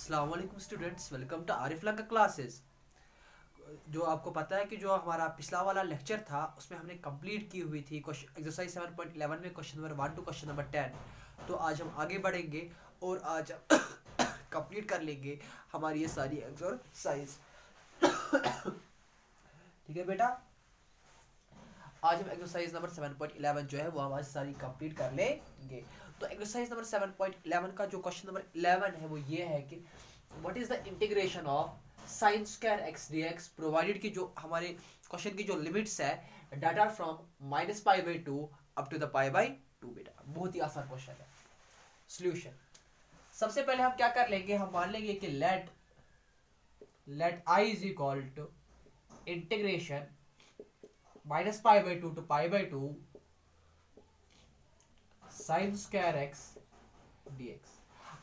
अस्सलाम वालेकुम students, welcome to आरिफला का क्लासेस। जो आपको पता है कि जो हमारा पिछला वाला लेक्चर था उसमें हमने कंप्लीट की हुई थी एक्सरसाइज 7.11 में question number 1 to question number 10। तो आज हम आगे बढ़ेंगे और आज हम कंप्लीट कर लेंगे हमारी ये सारी एक्सरसाइज। ठीक है बेटा, आज हम एक्सरसाइज नंबर 7.11 जो है वो हम आज सारी कंप्लीट कर लेंगे। तो एक्सरसाइज नंबर 7.11 का जो क्वेश्चन नंबर 11 है वो ये है कि what is the integration of sin square x dx provided कि जो हमारे क्वेश्चन की जो लिमिट्स है data from -π/2 up to the π/2। बेटा बहुत ही आसान क्वेश्चन है। सॉल्यूशन, सबसे पहले हम क्या कर लेंगे, हम मान लेंगे कि let I is equal to integration -π/2 to π/2 sin square x dx।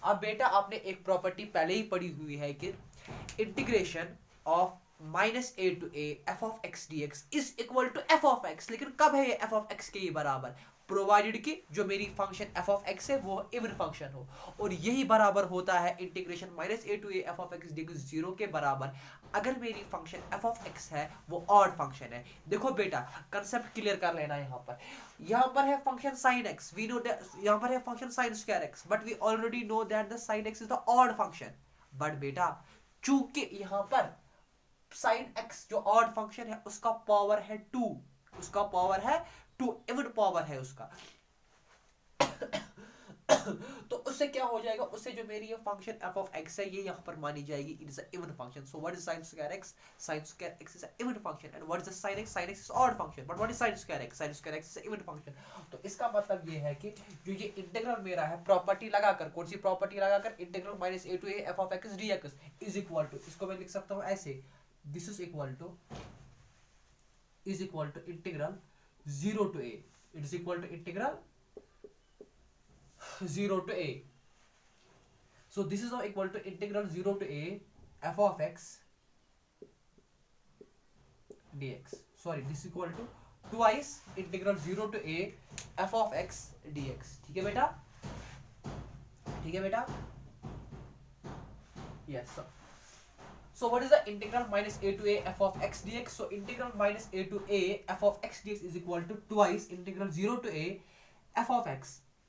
अब बेटा आपने एक प्रॉपर्टी पहले ही पढ़ी हुई है कि integration of -a to a f of x dx is equal to f of x। लेकिन कब है ये f of x के बराबर? प्रोवाइडेड कि जो मेरी फंक्शन f of x है वो इवन फंक्शन हो, और यही बराबर होता है integration -a to a f of x dx 0 के बराबर अगर मेरी फंक्शन f of x है वो ऑड फंक्शन है। देखो बेटा कंसेप्ट क्लियर कर लेना। यहाँ पर है function sin x, we know that यहाँ पर है function sin square x, but we already know that the sin x is the odd function. But बेटा चूंकि यहाँ पर sin x जो ऑड फंक्शन है उसका पावर है 2, उसका पावर है 2, इवन पावर है उसका। तो उससे क्या हो जाएगा, उससे जो मेरी ये फंक्शन f of x है ये यहाँ पर मानी जाएगी, it is a even function. So what is sin square x? sin square x is a even function. And what is sin x? sin x is odd function. But what is sin square x? sin square x is a even function. तो इसका मतलब ये है कि जो ये integral मेरा है प्रॉपर्टी लगाकर, कौन सी प्रॉपर्टी लगाकर? Integral -a to a f of x dx is equal to, इसको मैं लिख सकता हूँ ऐसे, this is equal to integral 0 to a, it is equal to integral 0 to a. So this is now equal to integral 0 to a f of x dx. Sorry, this is equal to twice integral 0 to a f of x dx. ठीक है बेटा, ठीक है बेटा, yes sir. So what is the integral -a to a f of x dx? So integral -a to a f of x dx is equal to twice integral 0 to a f of x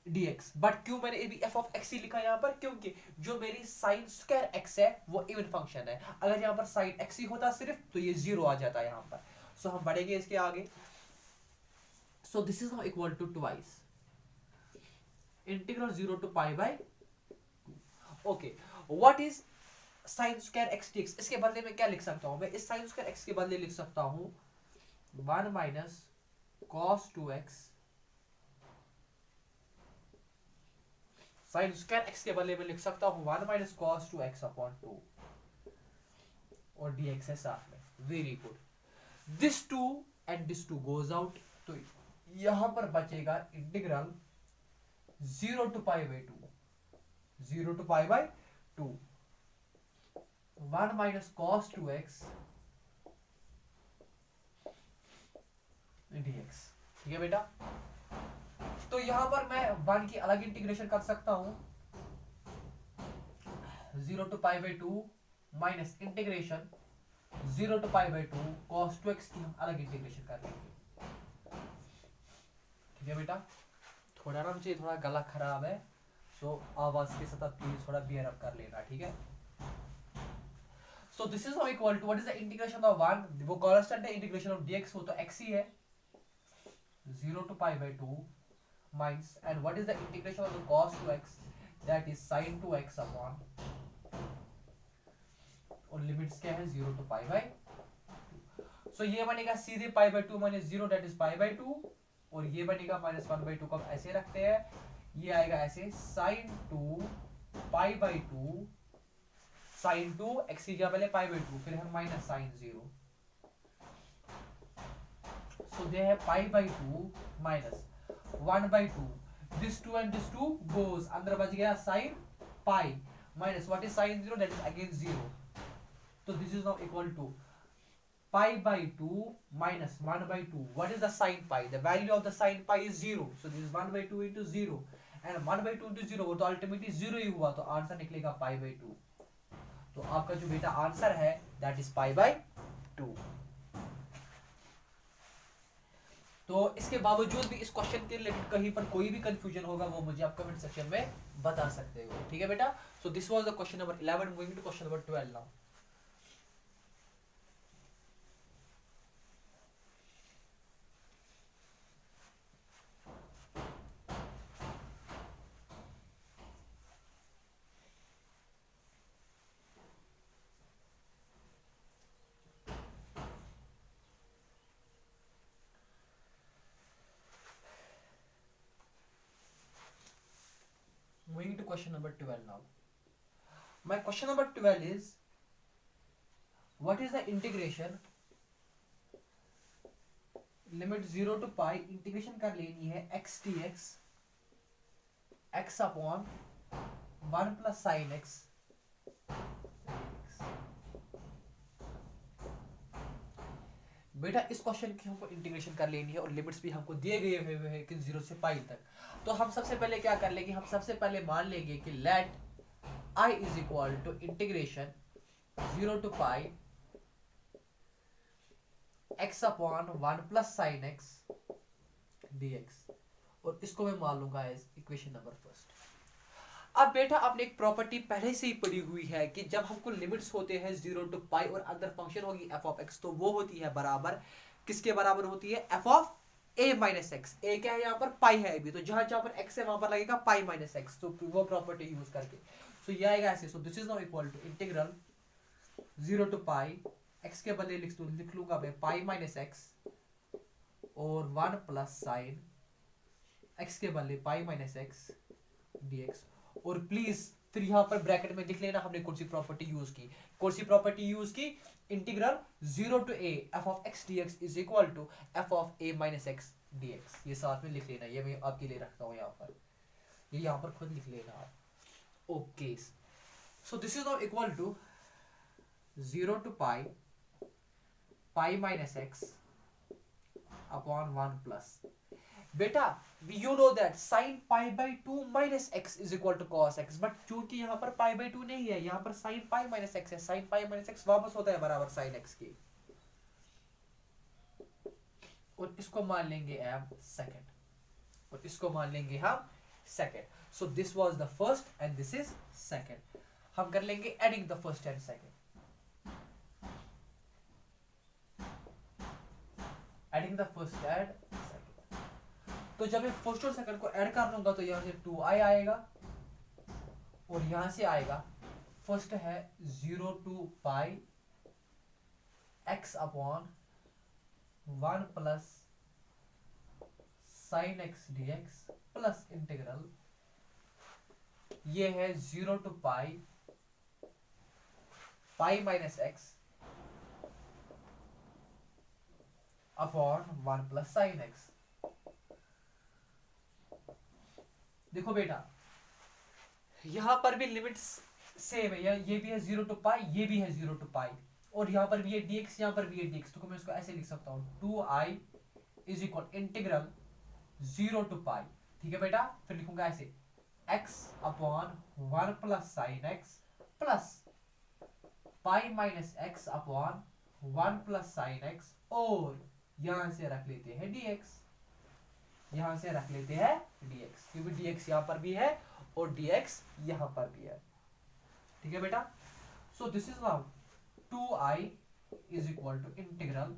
dx। But क्यों मैंने भी f of x ही लिखा यहाँ पर? क्योंकि जो मेरी sin square x है वो इवन फंक्शन है। अगर यहाँ पर sin x ही होता सिर्फ तो ये 0 आ जाता है यहाँ पर। सो हम बढ़ेंगे इसके आगे। So this is now equal to twice integral 0 to π/2। Okay, what is sin square x dx? इसके बदले में क्या लिख सकता हूँ मैं? इस sin स्क्वायर x के बदले लिख सकता हूँ 1 - cos 2x sin square x के बदले में लिख सकता हूँ 1 - cos 2x अपॉन 2 और dx है साथ में। Very good, this 2 and this 2 goes out, तो यहां पर बचेगा integral 0 to π/2, 0 to π/2 1 - cos 2x dx। ठीक है बेटा, तो यहां पर मैं 1 की अलग इंटीग्रेशन कर सकता हूं 0 to π/2 minus integration 0 to π/2 cos 2x की हम अलग इंटीग्रेशन कर लेंगे। ठीक है बेटा, थोड़ा ना मुझे थोड़ा गला खराब है, सो आवाज के साथ प्लीज थोड़ा बियर अप कर लेना। ठीक है, so this is now equal to what is the integration of 1, वो कांस्टेंट है, इंटीग्रेशन ऑफ dx वो तो x ही है, 0 to π/2 minus, and what is the integration of the cos 2x? that is sin 2x upon, और limits क्या है 0 to π/2। सो ये बनेगा सीधे π/2 - 0 that is π/2, और ये बनेगा -1/2 को ऐसे रखते हैं, ये आएगा ऐसे sin 2 π/2 sin 2 x की जगह पहले π/2 फिर है माइनस sin 0। सो दे है π/2 minus 1/2, this 2 and this 2 goes, अंदर बच गया sin pi minus what is sin 0, that is again 0। तो this is now equal to π/2 minus 1/2। what is the sin pi? the value of the sin pi is 0, so this is 1/2 into 0, and 1/2 into 0 वो तो ultimately 0 ही हुआ, तो answer निकलेगा π/2। तो आपका जो बेटा आंसर है दैट इज π/2। तो इसके बावजूद भी इस क्वेश्चन के रिलेटेड कहीं पर कोई भी कंफ्यूजन होगा वो मुझे आप कमेंट सेक्शन में बता सकते हो, ठीक है बेटा। So this was the question number 11, moving to question number 12 now. Moving to question number 12 now. My question number 12 is, what is the integration limit 0 to pi, integration कर लेनी है x dx x upon 1 plus sin x। बेटा इस question की हमको integration कर लेनी है और लिमिट्स भी हमको दिए गए हुए हैं कि 0 से पाई तक। तो हम सबसे पहले क्या कर लेंगे, हम सबसे पहले मान लेंगे कि let I is equal to integration 0 to pi x upon 1 plus sine x dx, और इसको मैं मान लूंगा एज इक्वेशन नंबर फर्स्ट। अब बेटा आपने एक प्रॉपर्टी पहले से ही पढ़ी हुई है कि जब हमको लिमिट्स होते हैं 0 टू पाई और अंदर फंक्शन होगी f ऑफ x, तो वो होती है बराबर किसके बराबर होती है, f ऑफ a माइनस एक्स। ए क्या है यहाँ पर, पाई है अभी, तो जहां जहां पर x है वहां पर लगेगा पाई माइनस एक्स, तो वो प्रॉपर्टी यूज करके सो ये आएगा ऐसे। So this is now equal to integral 0 to pi, x के बदले लिख लूंगा मैं पाई माइनस एक्स और 1 प्लस साइन x के बदले पाई माइनस एक्स dx। और प्लीज फिर यहाँ पर ब्रैकेट में लिख लेना हमने कौन सी प्रॉपर्टी यूज की, कौन सी प्रॉपर्टी यूज की, integral 0 to a f of x dx is equal to f of a minus x dx। ये साथ में लिख लेना, ये मैं आपके लिए रखता हूँ यहाँ पर, ये यहाँ पर खुद लिख लेना आप। Okay, so this is now equal to 0 to pi pi minus x upon 1 plus, बेटा you know that sin π/2 minus x is equal to cos x, but चूंकि यहाँ पर π/2 नहीं है, यहाँ पर sin π minus x है, sin π minus x वापस होता है बराबर sin x के, और इसको मान लेंगे हम सेकंड, और इसको मान लेंगे हम second. So this was the first and this is second. हम कर लेंगे adding the first and second, adding the first and, तो जब मैं फर्स्ट और सेकंड को ऐड कर लूंगा तो यहां से 2i आएगा और यहां से आएगा, फर्स्ट है 0 to pi x upon 1 plus sine x dx plus integral, ये है 0 to pi pi minus x upon 1 plus sine x। देखो बेटा यहां पर भी लिमिट्स सेम है, ये भी है 0 टू पाई, ये भी है 0 टू पाई, और यहां पर भी है dx, यहां पर भी है dx, तो मैं इसको ऐसे लिख सकता हूं 2i is equal integral 0 to pi, ठीक है बेटा। फिर लिखूंगा ऐसे x upon 1 plus sine x plus pi minus x upon 1 plus sine x, और यहां से रख लेते हैं dx, यहां से रख लेते हैं dx, क्योंकि dx यहां पर भी है और dx यहां पर भी है, ठीक है बेटा। So this is now 2i is equal to integral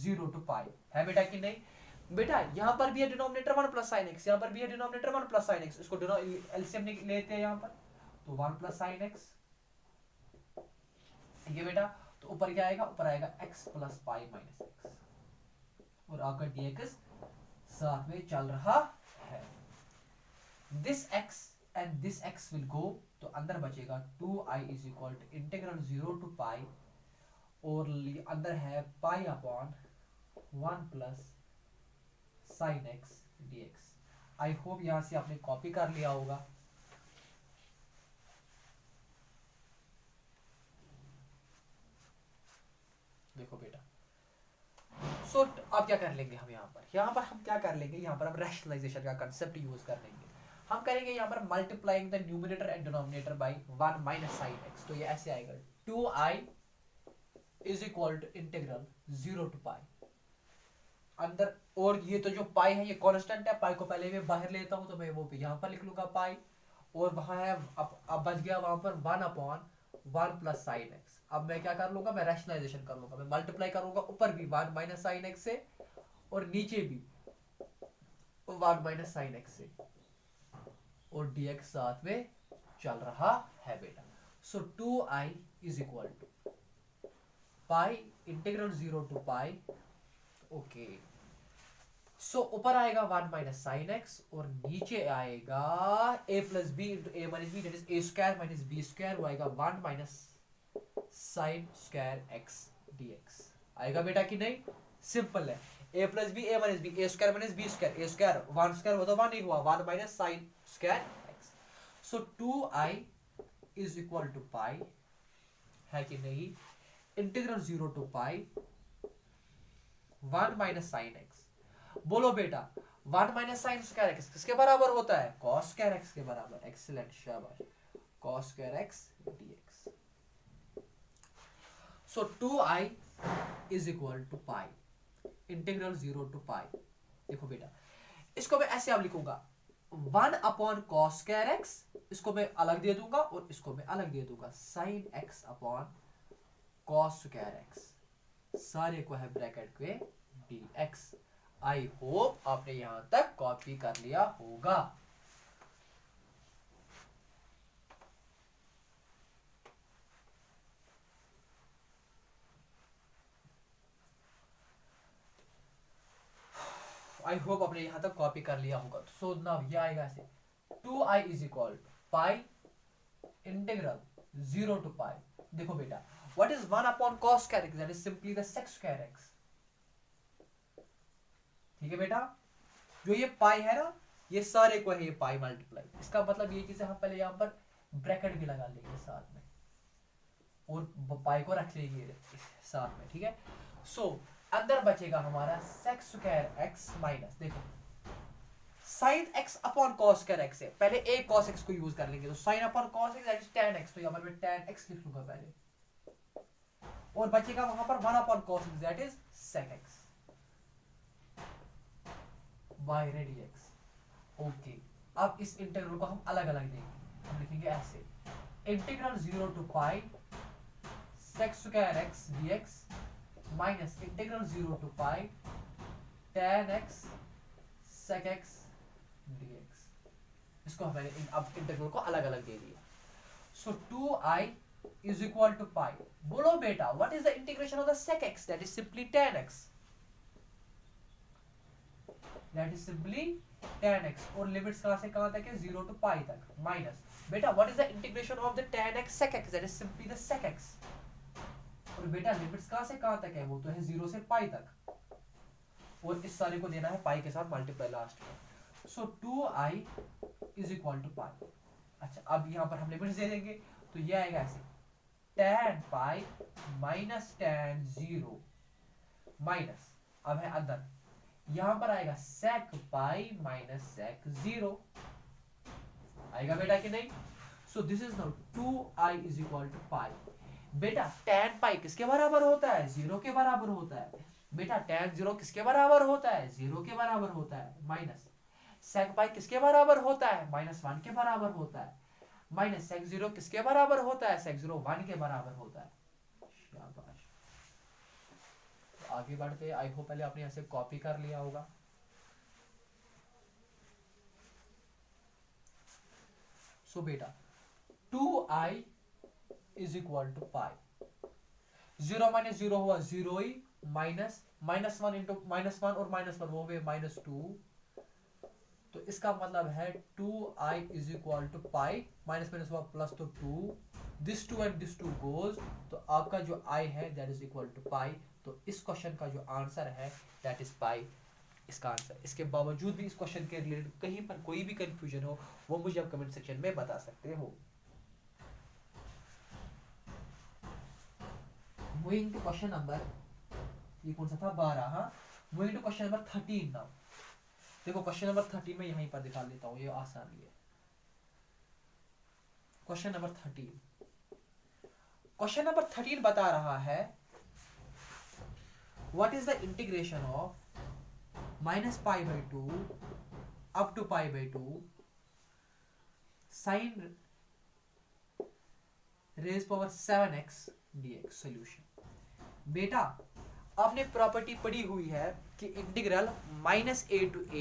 0 to pi, है बेटा कि नहीं बेटा। यहां पर भी है डिनोमिनेटर 1 प्लस साइन x, यहां पर भी है डिनोमिनेटर 1 प्लस साइन x, इसको एलसीएम लेते हैं यहां पर, तो 1 प्लस साइन x, ठीक है बेटा। तो ऊपर क्या आएगा, ऊपर आएगा x plus pi minus x, और आपका dx साथ में चल रहा है। This x and this x will go, तो अंदर बचेगा 2i is equal to integral 0 to pi, और अंदर है pi upon 1 plus sine x dx। I hope यहां से आपने कॉपी कर लिया होगा। देखो बेटा, सो अब क्या कर लेंगे हम यहाँ पर हम क्या कर लेंगे, यहाँ पर हम रैशनलाइजेशन का कंसेप्ट यूज कर लेंगे। हम करेंगे यहाँ पर multiplying the numerator and denominator by 1 minus sine x, तो ये ऐसे आएगा 2i is equal to integral 0 to pi अंदर, और ये तो जो पाई है ये कांस्टेंट है, पाई को पहले मैं बाहर लेता हूं तो मैं वो यहाँ पर लिख लूंगा पाई, और वहां है अब बच गया वहां पर 1/1 प्लस साइन एक्स। अब मैं क्या कर लूंगा, मैं रैशनलाइजेशन कर लूंगा, मैं मल्टीप्लाई करूंगा ऊपर भी 1 माइनस साइन एक्स से और नीचे भी 1 माइनस साइन एक्स से, और dx साथ में चल रहा है बेटा। So 2i is equal to pi integral 0 to pi, okay. So ऊपर आएगा 1 माइनस साइन एक्स और नीचे आएगा a plus B into A minus B, that is A square minus B square, वो आएगा 1 minus sine square x dx। आएगा बेटा कि नहीं? सिंपल है, a plus B A minus B, A square minus B square, A square 1 square वो तो 1 ही हुआ, 1 minus sine square X. So 2i is equal to pi है कि नहीं, integral 0 to pi 1 minus sine x. बोलो बेटा 1 माइनस साइन स्क्वायर एक्स किसके बराबर होता है? कॉस स्क्वायर एक्स के बराबर। एक्सीलेंट, शाबाश। Cos square x dx। So 2i is equal to pi integral 0 to pi. देखो बेटा इसको मैं ऐसे अब लिखूंगा 1 अपॉन कॉस स्क्वायर एक्स, इसको मैं अलग दे दूंगा और इसको मैं अलग दे दूंगा, sine x upon cos square x, सारे को है ब्रैकेट के dx। आई होप आपने यहां तक कॉपी कर लिया होगा। आई होप आपने यहां तक कॉपी कर लिया होगा। सो नाउ ये आएगा ऐसे 2i is equal to pi integral 0 to pi. देखो बेटा what is 1 upon cos square X, that is simply the sec square X. ठीक है बेटा, जो ये पाई है ना, ये सारे को है ये पाई मल्टीप्लाई, इसका मतलब ये चीजें हम पहले यहां पर ब्रैकेट भी लगा लेंगे साथ में और पाई को रख लेंगे साथ में, ठीक है। सो अंदर बचेगा हमारा सेक स्क्वायर एक्स माइनस, देखो sine x upon cos square x है, पहले ए कॉस एक्स को यूज कर लेंगे, तो sine upon cos x that is tan x, तो यहां पर मैं tan एक्स लिख लूंगा पहले, और बचेगा वहां पर 1 upon cos x that is sec x by dx। Okay, अब इस इंटीग्रल को हम अलग अलग देंगे, हम लिखेंगे ऐसे integral 0 to pi sec square x dx minus integral 0 to pi tan x sec x dx। इसको मैंने अब इंटीग्रल को अलग अलग दे दिया। सो 2i is equal to pi। बोलो बेटा what is the integration of the sec x, that is simply tan x, that is simply tan x, और लिमिट्स कहां से कहां तक है? 0 टू पाई तक, माइनस बेटा what is the integration of the tan x sec x, that is simply the sec x, और बेटा लिमिट्स कहां से कहां तक है? वो तो है 0 से पाई तक, और इस सारे को देना है पाई के साथ मल्टीप्लाई लास्ट में। सो 2i is equal to पाई। अच्छा अब यहां पर हम लिमिट्स दे देंगे, तो ये आएगा ऐसे tan pi minus tan 0 minus, अब है अंदर यहां पर आएगा sec पाई माइनस sec 0, आएगा बेटा कि नहीं? सो this is now 2i is equal to pi. बेटा tan पाई किसके बराबर होता है? 0 के बराबर होता है। बेटा tan 0 किसके बराबर होता है? 0 के बराबर होता है, माइनस sec पाई किसके बराबर होता है? -1 के बराबर होता है, माइनस sec 0 किसके बराबर होता है? sec 0 1 के बराबर होता है। शाबाश, तो आगे बढ़ते, आई होप पहले आपने ऐसे कॉपी कर लिया होगा। सो बेटा 2i is equal to pi, 0 minus 0 हुआ 0 ही, माइनस -1 इंटू -1 और -1 वो हुए -2, तो इसका मतलब है 2i is equal to pi, minus minus हुआ प्लस, तो 2, दिस 2 एंड दिस 2 गोज, तो आपका जो i है दैट इज इक्वल टू पाई। तो इस क्वेश्चन का जो आंसर है दैट इज पाई, इसका आंसर। इसके बावजूद भी इस क्वेश्चन के रिलेटेड कहीं पर कोई भी कंफ्यूजन हो वो मुझे आप कमेंट सेक्शन में बता सकते हो। मूविंग टू क्वेश्चन नंबर, ये कौन सा था? 12। हाँ, moving to question number 13 now. देखो क्वेश्चन नंबर 13 में यहीं पर दिखा देता हूँ, ये आसान है। क्वेश्चन नंबर 13, क्वेश्चन नंबर 13 बता रहा है what is the integration of -π/2 up to π/2 sin raised power 7x dx solution. बेटा आपने प्रॉपर्टी पढ़ी हुई है कि integral -a to a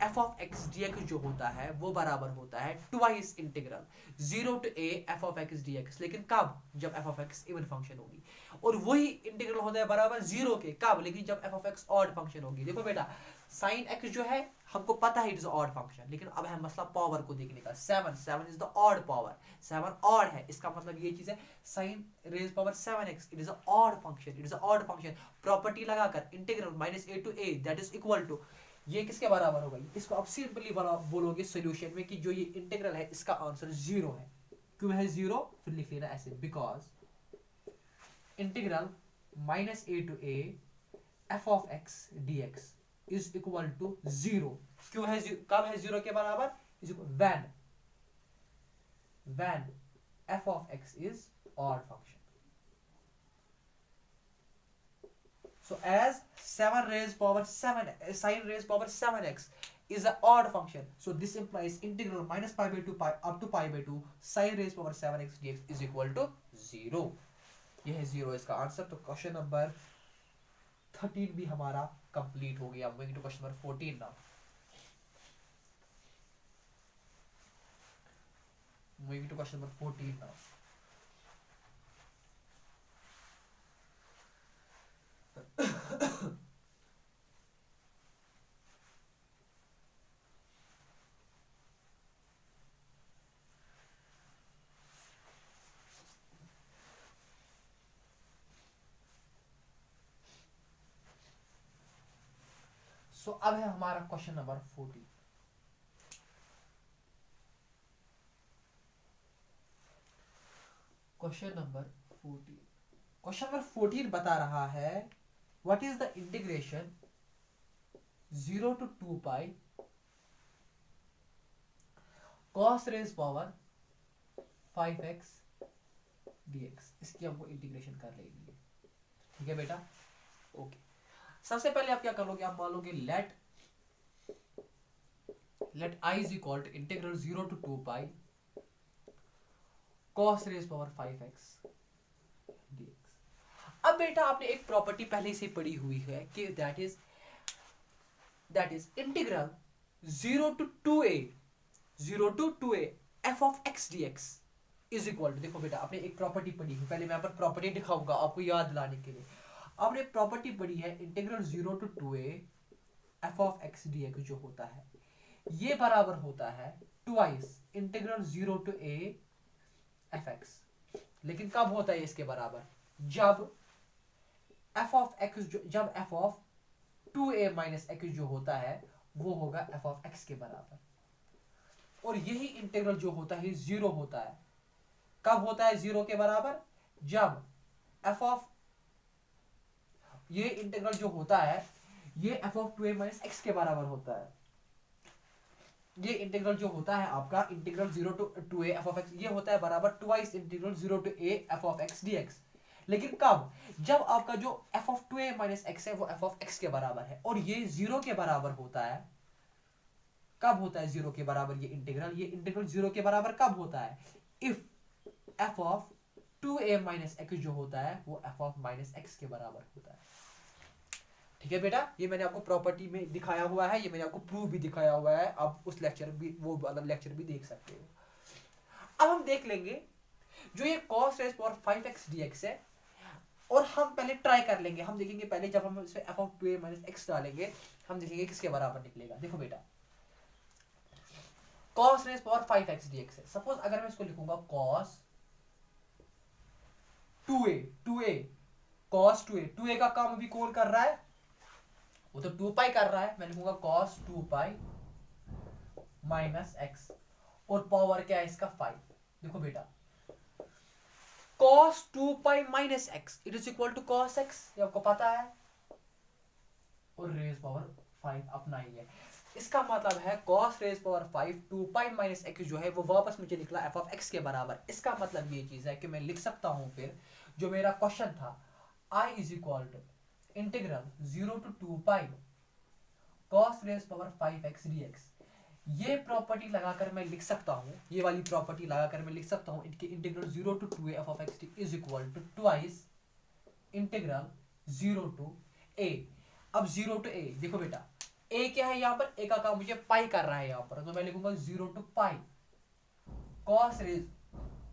f of x dx जो होता है वो बराबर होता है twice integral 0 to a f of x dx। लेकिन कब? जब f of x even function होगी। और वही इंटीग्रल होता है बराबर 0 के कब? लेकिन जब f of x odd function होगी। देखो बेटा sin x जो है हमको पता है इट इज ऑड फंक्शन, लेकिन अब है मसला पावर को देखने का। 7 is the odd power, 7 odd है, इसका मतलब ये चीज है sin raise power 7x it is a odd function, it is a odd function. Property लगाकर integral -a to a that is equal to ये किसके बराबर होगा? इसको आप सिंपली बोलोगे सॉल्यूशन में कि जो ये इंटीग्रल है इसका आंसर 0 है। क्यों है 0? फिर लिख लेना ऐसे, because integral -a to a f of x dx is equal to 0। क्यों है? कब है 0 के बराबर? when f of x is odd function. So as 7 raised power 7 sin raised power 7x is an odd function, so this implies integral -π/2 up to π/2 sin raised power 7x dx is equal to 0। यह है 0 इसका answer. तो question number 13 भी हमारा complete हो गया। Moving to question number 14 now. Moving to question number 14 now. So अब है हमारा क्वेश्चन नंबर 14। क्वेश्चन नंबर 14 बता रहा है what is the integration 0 to 2π cos raise power 5x dx। इसकी हमको इंटीग्रेशन कर लेनी है। ठीक है बेटा, ओके। सबसे पहले आप क्या कर लोगे? आप मान लोगे let I is equal to integral 0 to 2π cos raise power 5x dx। अब बेटा आपने एक प्रॉपर्टी पहले से पढ़ी हुई है कि that is integral 0 to 2a f of x dx is equal to. देखो बेटा आपने एक प्रॉपर्टी पढ़ी है, पहले मैं यहाँ पर प्रॉपर्टी दिखाऊंगा आपको याद दिलाने के लिए। आपने प्रॉपर्टी पढ़ी है integral 0 to 2a f of x dx जो होता है ये बराबर होता है twice integral 0 to a fx। लेकिन कब होता है इसके बराबर? जब f of x जब f of 2a minus x जो होता है वो होगा f of x के बराबर। और यही इंटीग्रल जो होता है 0 होता है। कब होता है 0 के बराबर? जब f of ये इंटीग्रल जो होता है ये f of 2a minus x के बराबर होता है। ये इंटीग्रल जो होता है आपका integral 0 to 2a f of x ये होता है बराबर twice integral 0 to a f of x dx। लेकिन कब? जब आपका जो f of 2a minus x है वो f of x के बराबर है और ये 0 के बराबर होता है। कब होता है 0 के बराबर ये इंटीग्रल 0 के बराबर कब होता है? If f of 2a minus x जो होता है वो f of minus x के बराबर होता है। ठीक है बेटा, ये मैंने आपको प्रॉपर्टी में दिखाया हुआ है, ये मैंने आपको प्रूफ भी दिखाया हुआ है। आप उस लेक्चर भी वो वाला लेक्चर भी देख सकते हो। अब हम देख लेंगे जो ये cos rays power 5x dx है और हम पहले ट्राई कर लेंगे। हम देखेंगे पहले जब हम इसमें f of 2a minus x डालेंगे हम देखेंगे किसके बराबर निकलेगा। देखो बेटा cos rays power 5x dx है। सपोज अगर मैं इसको लिखूंगा cos 2a cos 2a का काम अभी कौन कर रहा है? वो तो 2π कर रहा है। मैं लिखूंगा cos 2π minus x और पावर क्या है इसका 5। देखो बेटा cos 2π minus x it is equal to cos x, ये आपको पता है। और रेज पावर 5 अपना ही है। इसका मतलब है cos raise power 5 2π minus x जो है वो वापस मुझे निकला f of x के बराबर। इसका मतलब ये चीज है कि मैं लिख सकता हूं फिर जो मेरा क्वेश्चन था I is equal to integral 0 to 2 pi cos raise power 5x dx। ये प्रॉपर्टी लगाकर मैं लिख सकता हूँ, ये वाली प्रॉपर्टी लगाकर मैं लिख सकता हूँ इनके integral 0 to 2a f of x t is equal to twice integral 0 to a। अब 0 to a देखो बेटा, a क्या है यहाँ पर, a का काम मुझे पाई कर रहा है यहाँ पर, तो मैं लिखूंगा 0 to pi cos raise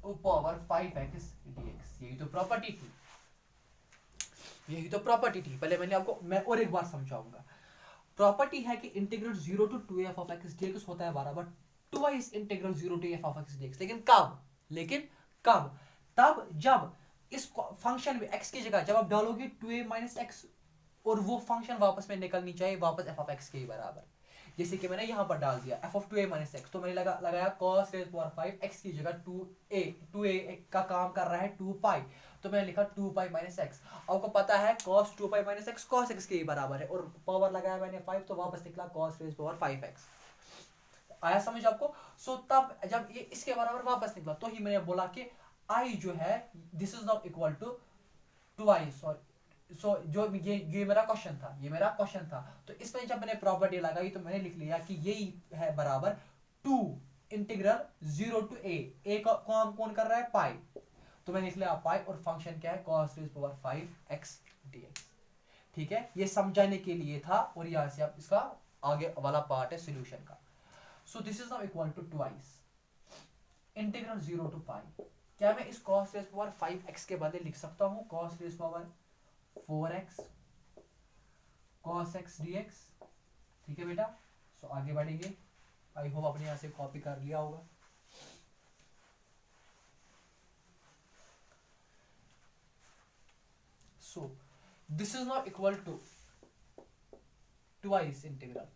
power 5x dx। यही तो प्रॉपर्टी थी, यही तो प्रॉपर्टी थी। पहले मैं और एक बार समझाऊंगा। प्रॉपर्टी है कि integral 0 to 2 f of x dx होता है बराबर twice integral 0 to f of x dx। लेकिन कब तब जब इस फंक्शन में x की जगह जब आप डालोगे 2a minus x और वो फंक्शन वापस में निकलनी चाहिए वापस f of x के बराबर। जैसे कि मैंने यहाँ पर डाल दिया f of 2a minus x, तो मैंने लगाया cos रेज पावर 5 x की जगह 2a का काम कर रहा है 2 पाई, तो मैंने लिखा 2 पाई माइनस एक्स। आपको पता है cos 2 pi minus x cos x के बराबर है, और पावर लगाया मैंने 5 तो वापस निकला cos रेज पावर 5x। आया समझ आपको? सो तब जब ये इसके बराबर वापस निकला तो ही मैंने बोला कि I जो है this is not equal to twice. और सो जो ये मेरा क्वेश्चन था, तो इसमें जब मैंने प्रॉपर्टी लगाई तो मैंने लिख लिया कि यही है बराबर 2 इंटीग्रल 0 to a का काम कौन कर रहा है, पाई, तो मैंने लिख लिया पाई और फंक्शन क्या है cos raise power 5x dx। ठीक है, ये समझाने के लिए था, और यहां से आप इसका आगे वाला पार्ट है सॉल्यूशन का। So this is now equal to twice integral 0 to pi. क्या मैं इस cos रेज पावर 5x के बदले लिख सकता हूं cos raise power 4x cos x dx। ठीक है बेटा, सो आगे बढ़ेंगे। आई होप आपने यहां से कॉपी कर लिया होगा। So this is now equal to twice integral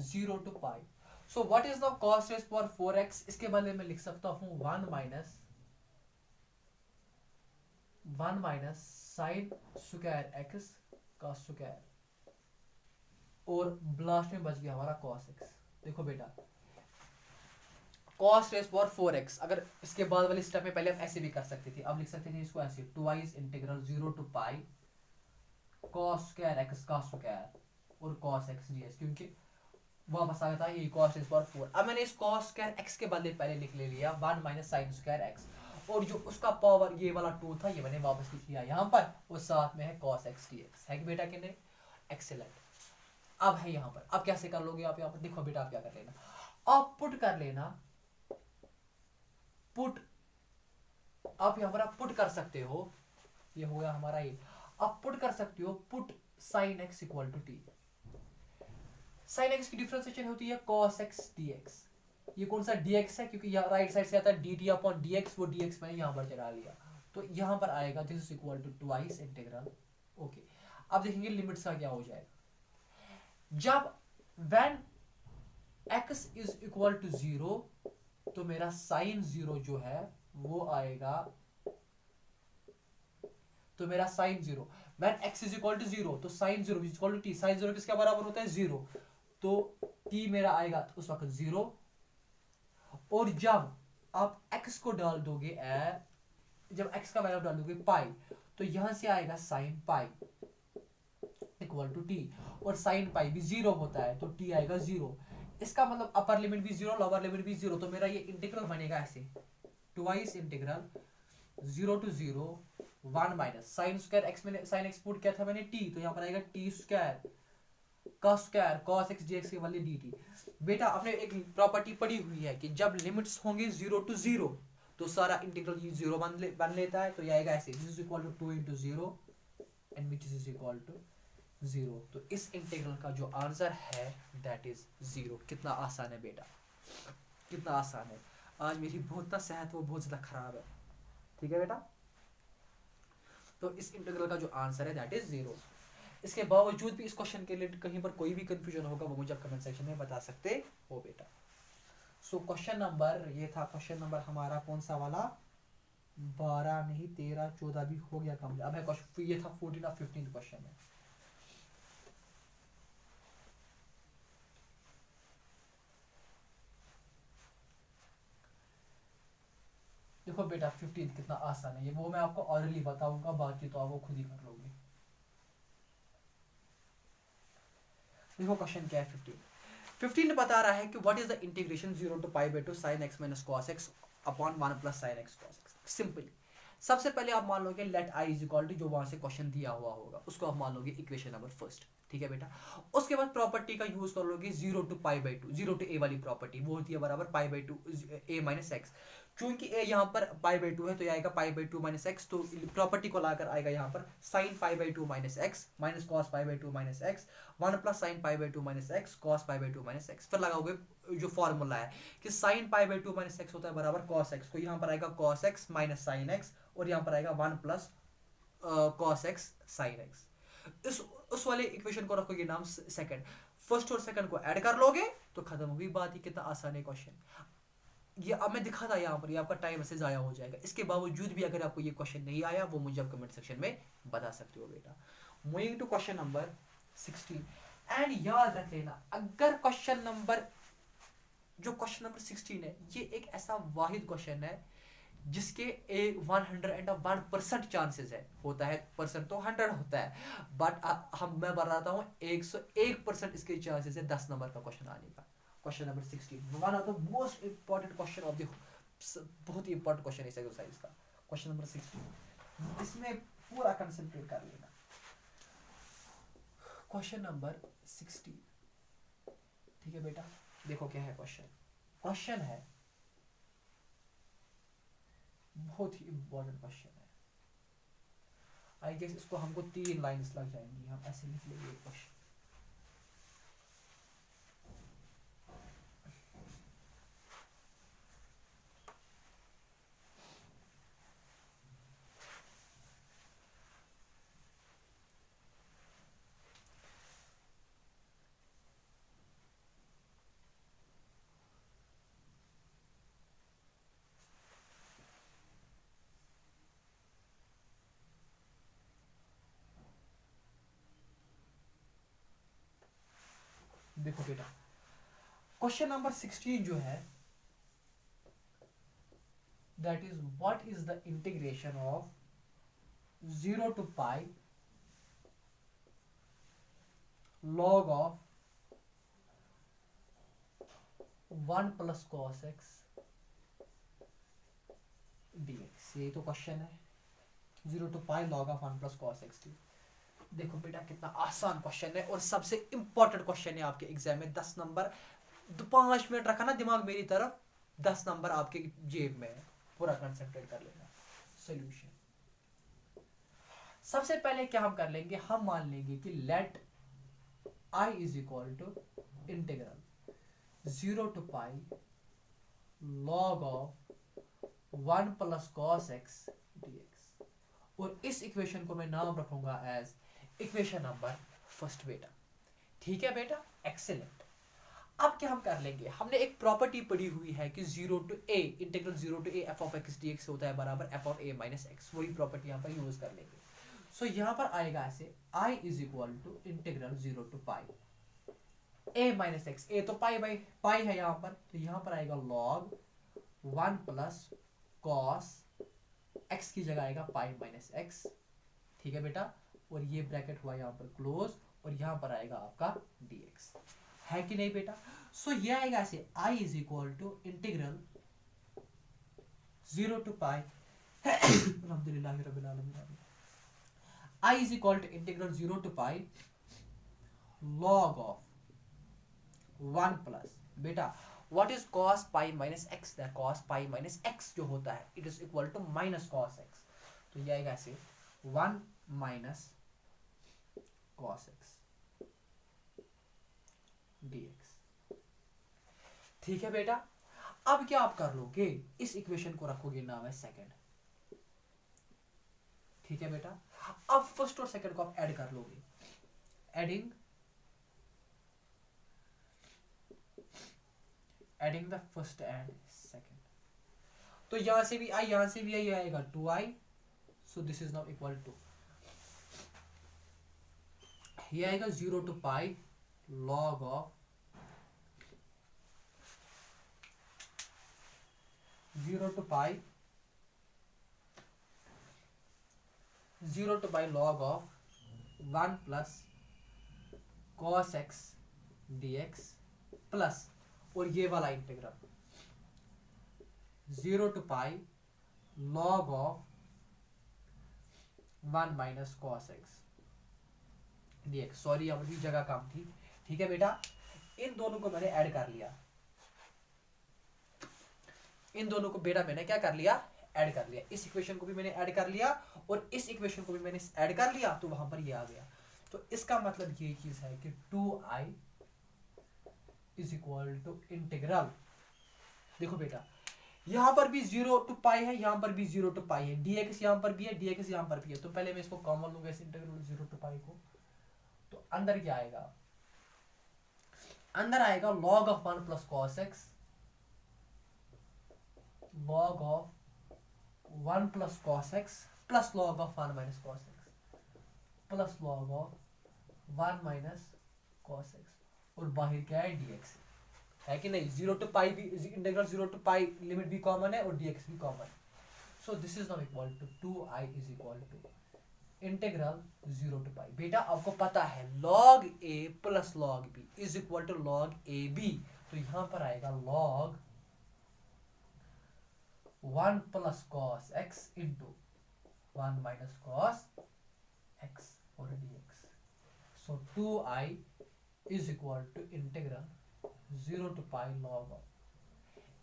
0 to pi। So what is now cos raised power 4x? इसके बदले में लिख सकता हूँ 1 माइनस साइन स्क्वायर x का स्क्वायर, और लास्ट में बच गया हमारा cos x। देखो बेटा, cos रेज पावर 4x, अगर इसके बाद वाली स्टेप में पहले हम ऐसे भी कर सकते थे, अब लिख सकते थे इसको ऐसे twice integral 0 to pi cos square x का स्क्वायर और cos x dx, क्योंकि वापस आ गया था ये cos रेज पावर 4। अब मैंने इस cos स्क्वायर x के बदले पहले लिख ले लिया 1 माइनस साइन स्क्वायर x, और जो उसका पावर ये वाला 2 था ये मैंने वापस लिख लिया यहाँ पर, और साथ में है cos x dx। है कि बेटा कि नहीं? एक्सीलेंट। अब है यहाँ पर, अब कैसे कर लोगे आप? यहाँ पर देखो बेटा, आप क्या कर लेना, आप पुट कर लेना, पुट आप यहाँ पर आप पुट कर सकते हो, ये हो गया हमारा ये, आप पुट कर सकते हो put sine x equal to t. Sine x की डिफरेंशिएशन होती है cos x dx। ये कौन सा dx है, क्योंकि यहाँ राइट साइड से आता है dt अपॉन dx, वो dx मैंने यहाँ पर चला लिया, तो यहाँ पर आएगा this is equal to twice integral. Okay, अब देखेंगे लिमिट्स का क्या हो जाएगा। जब when x is equal to 0, तो मेरा साइन 0 जो है वो आएगा, तो मेरा sine 0 when x is equal to 0, तो sine 0 is equal to t। Sine 0 किसके बराबर होता है? 0, तो t मेरा आएगा उस वक्त 0। और जब आप x को डाल दोगे जब x का वैल्यू डाल दोगे पाई, तो यहां से आएगा sine pi equal to t, और साइन पाई भी 0 होता है, तो t आएगा 0। इसका मतलब अपर लिमिट भी 0 लोअर लिमिट भी 0, तो मेरा ये इंटीग्रल बनेगा ऐसे twice integral 0 to 0 1 minus sine square x, मैंने साइन x पुट किया था मैंने t, तो यहाँ पर आएगा t स्क्वायर का स्क्वायर cos x dx के बदले dt। बेटा आपने एक प्रॉपर्टी पढ़ी हुई है कि जब लिमिट्स होंगे 0 to 0, तो सारा इंटीग्रल ये 0 बन लेता है, तो ये आएगा ऐसे this is equal to 2 into 0 and which is equal to 0। तो इस इंटीग्रल का जो आंसर है दैट इज 0। कितना आसान है बेटा, कितना आसान है। आज मेरी बहुत ना सेहत वो बहुत ज्यादा खराब है, ठीक है बेटा। तो इस इंटीग्रल का जो आंसर है दैट इज 0। इसके बावजूद भी इस क्वेश्चन के लिए कहीं पर कोई भी कंफ्यूजन होगा वो मुझे कमेंट सेक्शन में बता सकते हो बेटा। सो क्वेश्चन नंबर, ये था क्वेश्चन नंबर हमारा कौन सा वाला, 12 नहीं 13 14 भी हो गया कम। अब है क्वेश्चन, ये था 14 और 15 क्वेश्चन है। देखो बेटा 15 कितना आसान है, ये वो मैं आपको ऑरली बताऊंगा, बाकी तो आप वो खुद ही कर लोगे। देखो क्वेश्चन क्या है 15 बता रहा है कि what is the integration 0 to pi by 2 sin x minus cos x upon 1 plus sin x cos x। Simply सबसे पहले आप मान लोगे let i is equal to जो वहां से क्वेश्चन दिया हुआ होगा उसको आप मान लोगे इक्वेशन नंबर फर्स्ट, ठीक है बेटा। उसके बाद प्रॉपर्टी का यूज कर लोगे 0 to pi by 2, 0 to a वाली प्रॉपर्टी वो होती है बराबर pi by 2 a minus x. चूंकि a यहाँ पर पाई बाई 2 है तो ये आएगा पाई बाई 2 माइनस एक्स, तो प्रॉपर्टी को लाकर आएगा यहाँ पर sine pi by 2 minus x minus cos pi by 2 minus x 1 plus sine pi by 2 minus x cos pi by 2 minus x. फिर लगाओगे जो फॉर्मूला है कि sine pi by 2 minus x होता है बराबर कॉस एक्स, तो यहाँ पर आएगा cos x minus sine x और यहाँ पर आएगा 1 plus cos x sine x. इस उस वाले इक्वेशन को रखोगे नाम सेकंड, फर्स्ट और सेकंड को ऐड कर लोगे तो खत्म होगी बात। ही कितना आसान है क्वेश्चन, ये अब मैं दिखा था यहाँ पर, ये आपका टाइम ऐसे जाया हो जाएगा। इसके बावजूद भी अगर आपको ये क्वेश्चन नहीं आया वो मुझे आप कमेंट सेक्शन में बता सकते हो बेटा। Moving to question number 16 and याद रख लेना अगर क्वेश्चन नंबर 16 है ये एक ऐसा वाहिद क्वेश्चन है जिसके 101% चांसेस है, होता है परसेंट तो 100 होता है, बट मैं बताता हूँ 101% इसके चांसेस है 10 नंबर का क्वेश्चन आने का। Question number 16 one of the most important question of the, बहुत ही इंपॉर्टेंट क्वेश्चन इस एक्सरसाइज का। क्वेश्चन नंबर 16 इसमें पूरा कंसंट्रेट कर लेना। क्वेश्चन नंबर 16, ठीक है बेटा। देखो क्या है क्वेश्चन है बहुत ही इंपॉर्टेंट क्वेश्चन है। आई गेस इसको हमको 3 लाइंस लग जाएंगी, हम ऐसे लिख लेंगे क्वेश्चन। देखो बेटा क्वेश्चन नंबर 16 जो है that is what is the integration of 0 to pi log of 1 plus cos x dx। ये तो क्वेश्चन है 0 to pi log of 1 plus cos x dx। देखो बेटा कितना आसान क्वेश्चन है और सबसे इंपॉर्टेंट क्वेश्चन है आपके एग्जाम में। 10 नंबर 5 मिनट रखा ना दिमाग मेरी तरफ, 10 नंबर आपके जेब में है, पूरा कंसंट्रेट कर लेना। सॉल्यूशन सबसे पहले क्या हम कर लेंगे, हम मान लेंगे कि let I is equal to integral 0 to pi log of 1 plus cos x dx, और इस इक्वेशन को मैं नाम रखूंगा एज इक्वेशन नंबर फर्स्ट बेटा। ठीक है बेटा, एक्सेलेंट। अब क्या हम कर लेंगे, हमने एक प्रॉपर्टी पढ़ी हुई है कि 0 to a integral 0 to a f of x dx होता है बराबर f of a minus x, वही प्रॉपर्टी यहाँ पर यूज कर लेंगे। सो यहाँ पर आएगा ऐसे I is equal to integral 0 to pi a minus x, a तो पाई बाई पाई है यहाँ पर, तो यहाँ पर आएगा log 1 प्लस cos x की जगह आएगा पाई माइनस एक्स। ठीक है बेटा, और ये ब्रैकेट हुआ यहाँ पर क्लोज, और यहाँ पर आएगा आपका dx, है कि नहीं बेटा। सो ये आएगा ऐसे I is equal to integral 0 to pi अल्हम्दुलिल्लाह रब्बिल आलमीन, I is equal to integral 0 to pi log of 1 plus बेटा what is cos pi minus x, that cos pi minus x जो होता है it is equal to minus cos x, तो ये आएगा ऐसे 1 minus cos x dx। ठीक है बेटा, अब क्या आप कर लोगे, इस इक्वेशन को रखोगे नाम है सेकंड। ठीक है बेटा, अब फर्स्ट और सेकंड को आप ऐड कर लोगे, adding the first and second, तो यहां से भी आई यहां से भी आई आएगा 2i, so this is now equal to, ये आएगा 0 to pi log of 0 to pi 0 to by log of 1 plus cos x dx plus और ये वाला integral 0 to pi log of 1 minus cos x dx। Sorry यहाँ मुझे जगह काम थी। ठीक है बेटा, इन दोनों को मैंने ऐड कर लिया, इन दोनों को बेटा मैंने क्या कर लिया, ऐड कर लिया। इस इक्वेशन को भी मैंने ऐड कर लिया और इस इक्वेशन को भी मैंने ऐड कर लिया, तो वहां पर ये आ गया। तो इसका मतलब ये चीज है कि 2i is equal to integral, देखो बेटा यहां पर भी 0 to पाई है, यहां पर भी 0 to पाई है, dx यहां पर भी है, dx यहां पर भी है। तो पहले मैं इसको कॉमन लूंगा इस इंटीग्रल 0 to पाई को, तो अंदर क्या आएगा, अंदर आएगा log of 1 plus cos x, log of 1 plus cos x plus log of 1 minus cos x plus log of 1 minus cos x, और बाहर क्या है dx है कि नहीं। 0 to पाई भी इंटीग्रल 0 to पाई लिमिट भी कॉमन है और dx भी common. So this is now equal to 2i is equal to integral 0 to pi. बेटा आपको पता है log a plus log b is equal to log ab, तो यहां पर आएगा log 1 plus cos x into 1 minus cos x और dx। so 2i is equal to integral 0 to pi log of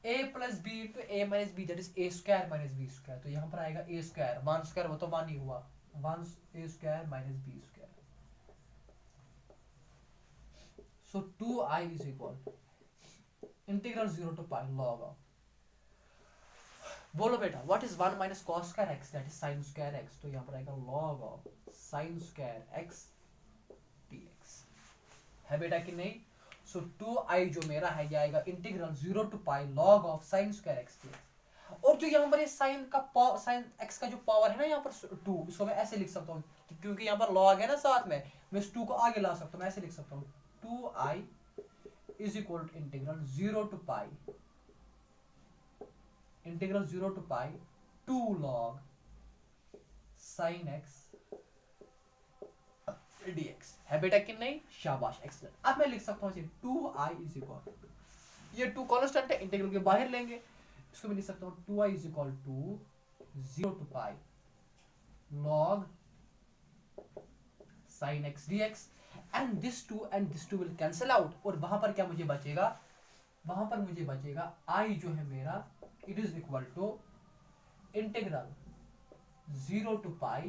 a plus b into a minus b, that is a square minus b square। तो यहाँ पर आएगा a square, 1 square वो तो 1 ही हुआ, 1 a square minus b square। so 2i is equal to integral 0 to pi log of, बोलो बेटा what is 1 minus cos square x, that is sin square x। तो यहाँ पर आएगा log of sin square x dx, है बेटा कि नहीं। सो 2i जो मेरा है ये आएगा integral 0 to pi log of sin square x dx। और जो यहाँ पर ये sin sin x का जो पावर है ना यहाँ पर 2, इसको मैं ऐसे लिख सकता हूँ क्योंकि यहाँ पर log है ना साथ में, मैं इस 2 को आगे ला सकता हूँ, मैं ऐसे लिख सकता हूँ 2i is equal to integral 0 to pi integral 0 to pi 2 log sin x dx, है बेटा कि नहीं, शाबाश एक्सीलेंट। अब मैं लिख सकता हूँ 2i इज इक्वल, ये 2 कांस्टेंट है, इंटीग्रल के बाहर लेंगे, इसको मैं लिख सकता हूँ 2i is equal to 0 to pi log sin x dx and this 2 will cancel out, और वहां पर क्या मुझे बचेगा, वहां पर मुझे बचेगा i जो है मेरा it is equal to integral 0 to pi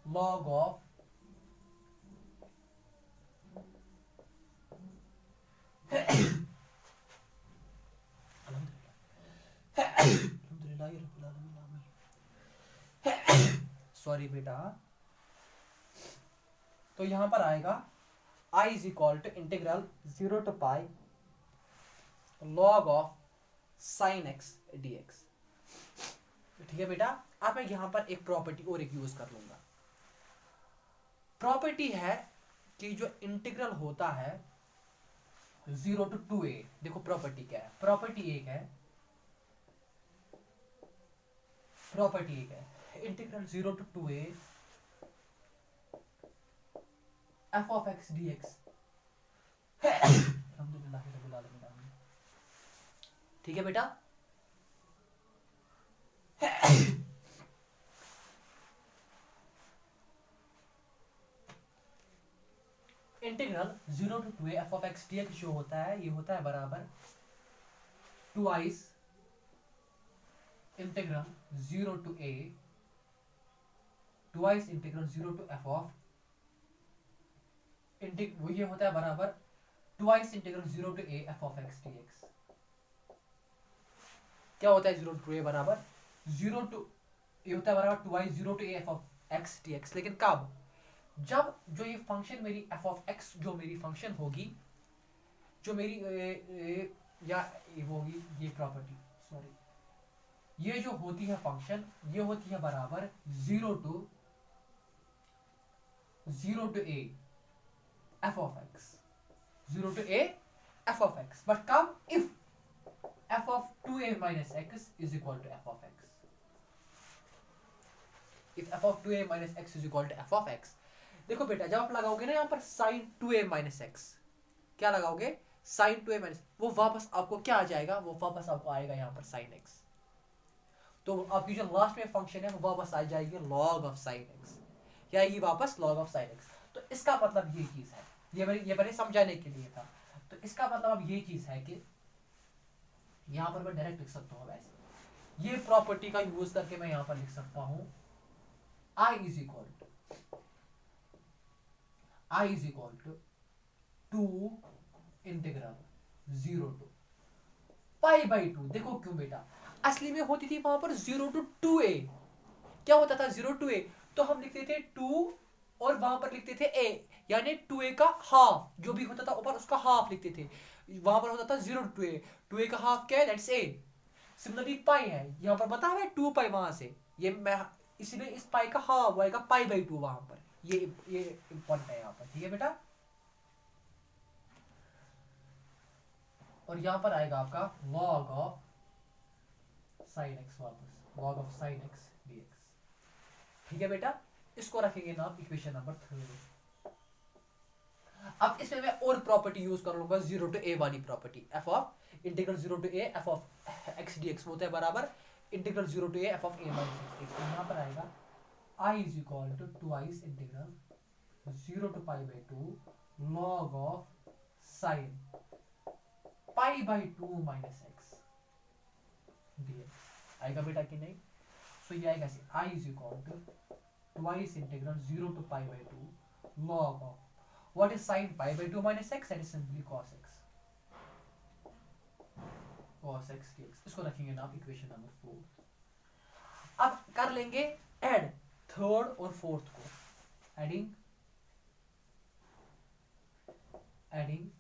log of sorry बेटा, तो यहां पर आएगा i is equal to integral 0 to pi log of sin x dx। ठीक है बेटा, अब मैं यहां पर एक प्रॉपर्टी और एक यूज कर लूंगा। प्रॉपर्टी है कि जो इंटीग्रल होता है 0 to 2a, देखो प्रॉपर्टी क्या है, प्रॉपर्टी एक है, प्रॉपर्टी एक है integral 0 to 2a f of x dx। अल्हम्दुलिल्लाह रब्बिल आलमीन। ठीक है बेटा, integral 0 to 2a f of x dx जो होता है ये होता है बराबर 2i integral 0 to a 2i integral 0 to f of वो ये होता है बराबर 2i integral 0 to a f of x dx। क्या होता है 0 to a बराबर 0 to ये होता है बराबर 2i 0 to a f of x dx, लेकिन कब, जब जो ये फंक्शन मेरी f of x जो मेरी फंक्शन होगी, जो मेरी या वो होगी ये प्रॉपर्टी, सॉरी ये जो होती है फंक्शन ये होती है बराबर 0 to a f of x, 0 to a f of x, but कब, if f of 2a minus x is equal to f of x। If f of 2a minus x is equal to f of x, देखो बेटा जब आप लगाओगे ना यहाँ पर sign 2a minus x, क्या लगाओगे साइन 2a माइनस, वो वापस आपको क्या आ जाएगा, वो वापस आपको आएगा यहाँ पर साइन एक्स, तो आपकी जो लास्ट में फंक्शन है वो वापस आ जाएगी लॉग ऑफ साइन एक्स, क्या आएगी वापस लॉग ऑफ साइन एक्स। तो इसका मतलब ये चीज है, ये मैंने समझाने के लिए था। तो इसका मतलब अब ये चीज है कि यहाँ पर मैं डायरेक्ट लिख सकता हूँ वैसे, ये प्रॉपर्टी का यूज करके मैं यहाँ पर लिख सकता हूँ i is equal to integral 0 to pi by 2। देखो क्यों बेटा, असली में होती थी वहां पर 0 टू 2a, क्या होता था 0 टू a, तो हम लिखते थे 2 और वहां पर लिखते थे a, यानी 2a का हाफ, जो भी होता था ऊपर उसका हाफ लिखते थे, वहां पर होता था 0 टू 2a, 2a का हाफ क्या है, दैट्स a। सिमिलरली पाई है, यहाँ पर बता है 2 पाई, वहां से ये मैं इसलिए इस पाई का हाफ आएगा पाई बाई 2 वहां पर, ये इंपॉर्टेंट है यहाँ पर, ठीक है बेटा। और यहाँ पर आएगा आपका log ऑफ sin x, वापस log of sin x dx, ठीक है बेटा। इसको रखेंगे नाम इक्वेशन नंबर 3। अब इसमें मैं और प्रॉपर्टी यूज कर लूंगा 0 टू a वाली property, f of integral 0 to a f of x dx होता है बराबर integral 0 to a f of a minus x dx। तो यहाँ पर आएगा i is equal to twice integral 0 to pi by 2 log of sin pi by 2 minus x dx, आएगा बेटा कि नहीं। सो ये आएगा i is equal to twice integral 0 to pi by 2 log of what is sin pi by 2 minus x, that is simply cos x dx। इसको रखेंगे नाम इक्वेशन नंबर 4। अब कर लेंगे ऐड थर्ड और फोर्थ को, एडिंग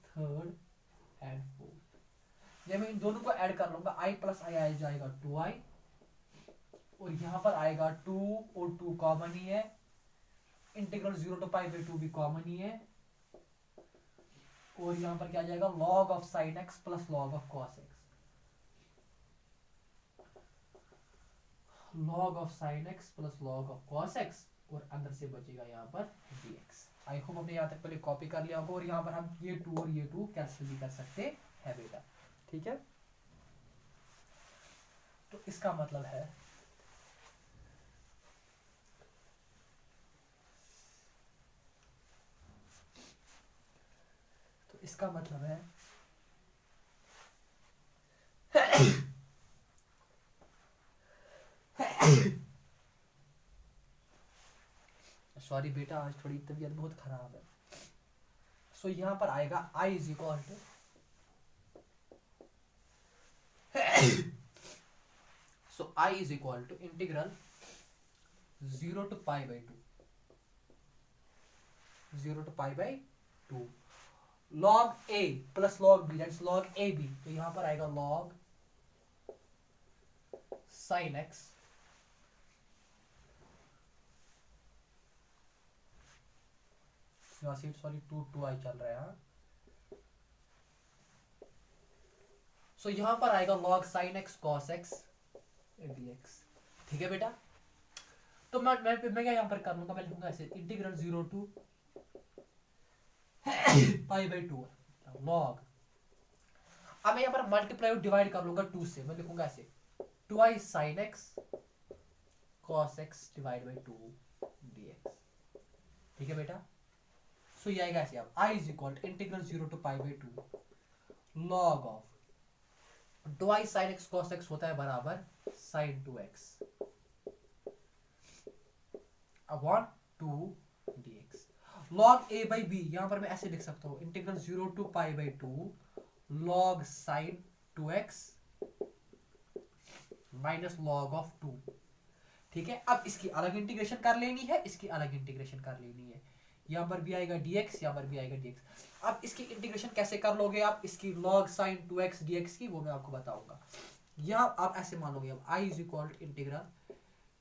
थर्ड एंड फोर्थ। जब मैं इन दोनों को ऐड कर लूंगा i प्लस आई आ जाएगा 2i, और यहां पर आएगा 2 और 2 कॉमन ही है, इंटीग्रल 0 टू पाई बाई 2 भी कॉमन ही है, और यहां पर क्या आ जाएगा log of sin x plus log of cos x, log of sin x plus log of cos x, और अंदर से बचेगा यहाँ पर dx। आई होप हमने यहाँ तक पहले कॉपी कर लिया होगा, और यहाँ पर हम ये 2 और ये 2 कैंसिल भी कर सकते हैं बेटा, ठीक है। तो इसका मतलब है इसका मतलब है सॉरी बेटा आज थोड़ी तबीयत बहुत खराब है। सो यहां पर आएगा i is equal to so i is equal to integral 0 to pi by 2 log a plus log b, that's log ab। तो यहां पर आएगा log sin x सॉरी 2 चल रहा है। सो यहां पर आएगा log sin x cos x dx, ठीक है बेटा। तो मैं क्या यहां पर कर लूंगा, मैं लिखूंगा ऐसे integral 0 to pi by 2 log, अब मैं यहां पर मल्टीप्लाई और डिवाइड कर लूंगा 2 से, मैं लिखूंगा ऐसे twice sin x cos x divide by 2 dx, ठीक है बेटा। सो ये आएगा ऐसे, अब i is equal to integral 0 to pi by 2 log of twice sin x cos x होता है बराबर sin 2x upon 2 dx। log a by b यहां पर मैं ऐसे लिख सकता हूं integral 0 to pi by 2 log sin 2x minus log of 2, ठीक है। अब इसकी अलग इंटीग्रेशन कर लेनी है, इसकी अलग इंटीग्रेशन कर लेनी है, यहां पर भी आएगा dx, यहां पर भी आएगा dx। अब इसकी इंटीग्रेशन कैसे कर लोगे आप, इसकी log sin 2x dx की, वो मैं आपको बताऊंगा। यहां आप ऐसे मानोगे, अब i is equal to integral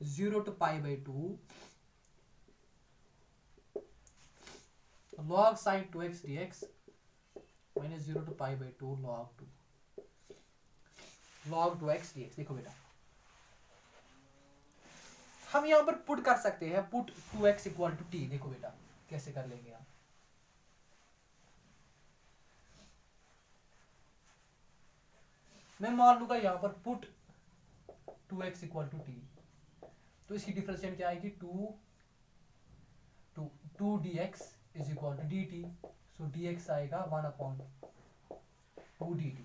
0 to pi by 2 log sin 2x dx minus 0 to pi by 2 log 2x dx। देखो बेटा हम यहाँ पर पुट कर सकते हैं, put 2x equal to T. देखो बेटा कैसे कर लेंगे आप, मैं मान लूंगा यहाँ पर put 2x equal to T, तो इसकी डिफरेंशिएट क्या आएगी, 2 dx is equal to dt। So dx आएगा 1/2 dt।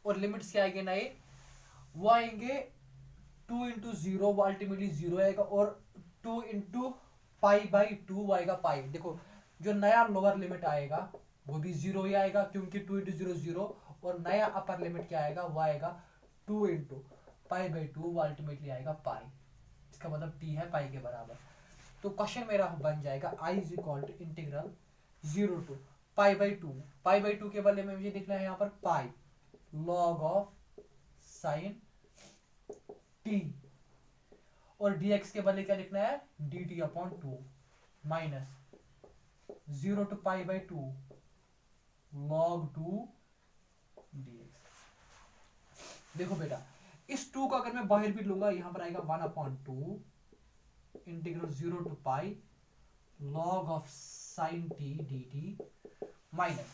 और लिमिट्स क्या आएंगे नए, वो आएंगे 2 इंटू जीरो, वो अल्टीमेटली जीरो आएगा, और 2 इंटू पाई बाई 2 आएगा पाई। देखो जो नया लोअर लिमिट आएगा वो भी जीरो ही आएगा, क्योंकि 2 इंटू जीरो जीरो, और नया अपर लिमिट क्या आएगा, वो आएगा 2 इंटू पाई बाई 2, वो अल्टीमेटली आएगा पाई। इसका मतलब t है पाई के बराबर। तो क्वेश्चन मेरा बन जाएगा i is equal to integral 0 to pi by 2। Pi by 2 के बदले में मुझे लिखना है यहाँ पर pi log of sine t, और dx के बदले क्या लिखना है, dt upon 2 minus 0 to pi by 2 log 2 dx। देखो बेटा इस 2 को अगर मैं बाहर भी लूंगा, यहां पर आएगा 1/2 integral 0 to pi log of sine t dt minus,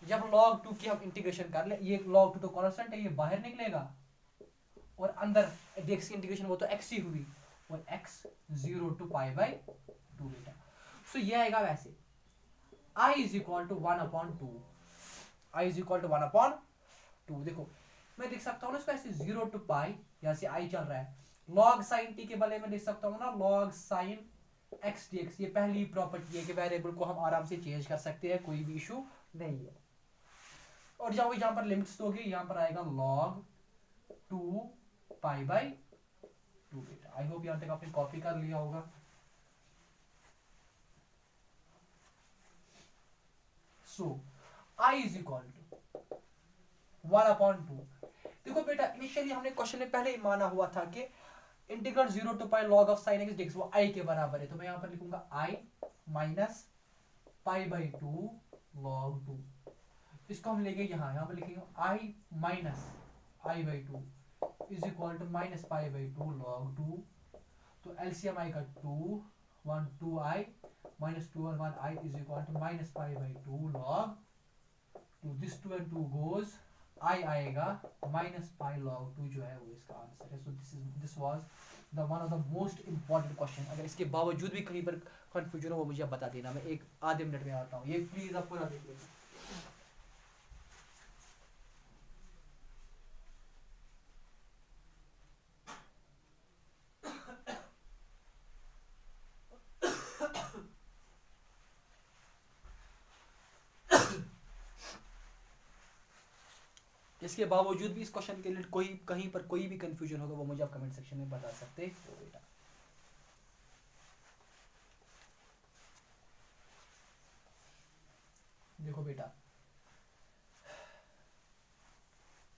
जब log 2 की हम इंटीग्रेशन कर ले, ये log 2 तो कांस्टेंट है, ये बाहर निकलेगा, और अंदर dx की इंटीग्रेशन वो तो x ही हुई, और x 0 टू पाई बाई 2 बेटा। सो ये आएगा वैसे i is equal to 1/2, i is equal to 1/2। देखो मैं लिख सकता हूँ ना इसको ऐसे 0 टू पाई, यहाँ से i चल रहा है, log साइन t के बदले में लिख सकता हूँ ना log साइन x dx। ये पहली प्रॉपर्टी है कि वेरिएबल को हम आराम से चेंज कर सकते हैं, कोई भी इशू नहीं है। और जब यहाँ पर लिमिट्स दोगे, यहाँ पर आएगा log 2 पाई बाई 2 बेटा। आई होप यहाँ तक आपने कॉपी कर लिया होगा। सो i इज इक्वल टू 1/2। देखो बेटा इनिशियली हमने क्वेश्चन में पहले ही माना हुआ था कि integral 0 to pi log of sine x dx वो i के बराबर है, तो मैं यहाँ पर लिखूंगा i minus pi by 2 log 2। इसको हम लेंगे यहाँ पर लिखेंगे i minus i by 2 is equal to minus pi by 2 log 2। तो एलसीएम आएगा 2 1 2i माइनस 2 और 1i is equal to minus pi by 2 log 2। This 2 and 2 goes, i आएगा माइनस पाई log 2 जो है वो इसका आंसर है। So this was the one of the most important question. अगर इसके बावजूद भी कहीं पर कंफ्यूजन हो वो मुझे बता देना, मैं एक आधे मिनट में आता हूँ। ये प्लीज आप पूरा देख लेना। इसके बावजूद भी इस क्वेश्चन के लिए कोई कहीं पर कोई भी कंफ्यूजन होगा वो मुझे आप कमेंट सेक्शन में बता सकते हो बेटा। देखो बेटा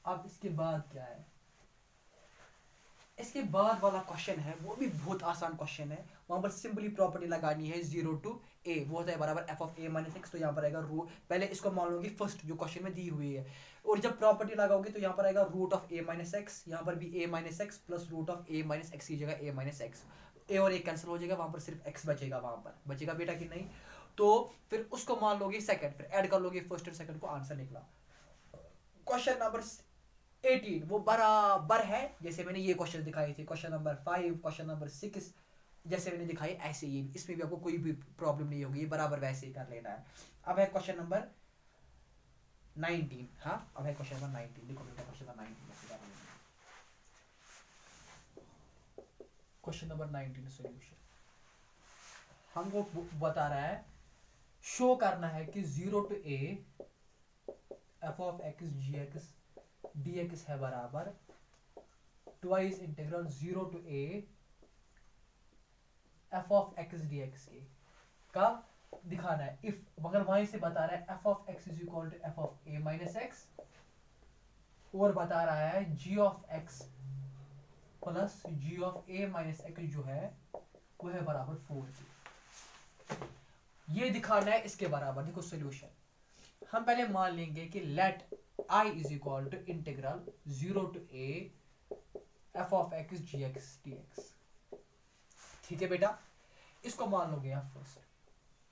अब इसके बाद क्या है, इसके बाद वाला क्वेश्चन है वो भी बहुत आसान क्वेश्चन है। वहां पर सिंपली प्रॉपर्टी लगानी है 0 टू a, वो होता है बराबर f of a minus x. तो यहाँ पर आएगा रू, पहले इसको मान लोगे फर्स्ट जो क्वेश्चन में दी हुई है, और जब प्रॉपर्टी लगाओगे तो यहाँ पर आएगा root of a minus x, यहाँ पर भी a minus x plus root of a minus x की जगह a माइनस एक्स, a और a कैंसिल हो जाएगा, वहां पर सिर्फ x बचेगा, वहां पर बचेगा बेटा कि नहीं। तो फिर उसको मान लोगे सेकंड, फिर ऐड कर लोगे फर्स्ट और सेकंड को, आंसर निकला। क्वेश्चन नंबर 18 वो बराबर है जैसे मैंने ये क्वेश्चन दिखाए थे, क्वेश्चन नंबर 5 क्वेश्चन नंबर 6 जैसे मैंने दिखाई ऐसे ही, इसमें भी आपको कोई भी प्रॉब्लम नहीं होगी, ये बराबर वैसे ही कर लेना है। अब है क्वेश्चन नंबर 19। हाँ अब है क्वेश्चन नंबर 19। देखो बेटा question number 19 question number 19 solution हमको बता रहा है, शो करना है कि 0 to a f of x gx dx है बराबर twice integral 0 to a f of x dx के का दिखाना है। इफ मगर वहीं से बता रहा है f of x is equal to f of a minus x, और बता रहा है g of x plus g of a minus x जो है वो है बराबर 4 के। ये दिखाना है इसके बराबर। देखो सोल्यूशन हम पहले मान लेंगे कि let i is equal to integral 0 to a f of x gx dx। ठीक है बेटा, इसको मान लोगे आप फर्स्ट,